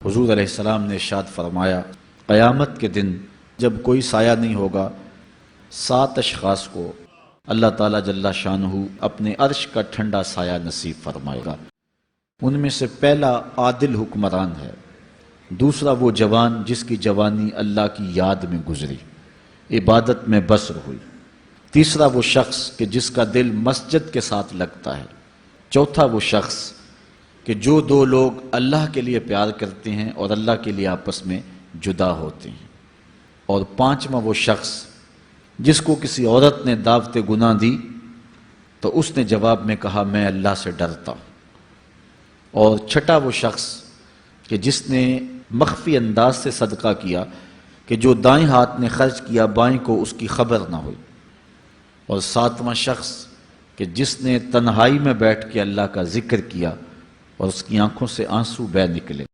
हुजूर अलैहिस्सलाम ने इरशाद फरमाया, क़यामत के दिन जब कोई साया नहीं होगा, 7 अशख़ास को अल्लाह ताला जल्ला शानहू अपने अर्श का ठंडा साया नसीब फरमाएगा। उनमें से पहला आदिल हुक्मरान है, दूसरा वो जवान जिसकी जवानी अल्लाह की याद में गुजरी, इबादत में बसर हुई, तीसरा वो शख्स कि जिसका दिल मस्जिद के साथ लगता है, चौथा वो शख्स कि जो दो लोग अल्लाह के लिए प्यार करते हैं और अल्लाह के लिए आपस में जुदा होते हैं, और पांचवा वो शख्स जिसको किसी औरत ने दावत गुनाह दी तो उसने जवाब में कहा मैं अल्लाह से डरता हूँ, और छठा वो शख्स कि जिसने मख्फी अंदाज से सदका किया कि जो दाएं हाथ ने खर्च किया बाएं को उसकी खबर ना हुई, और सातवां शख्स कि जिसने तन्हाई में बैठ के अल्लाह का जिक्र किया और उसकी आंखों से आंसू बह निकले।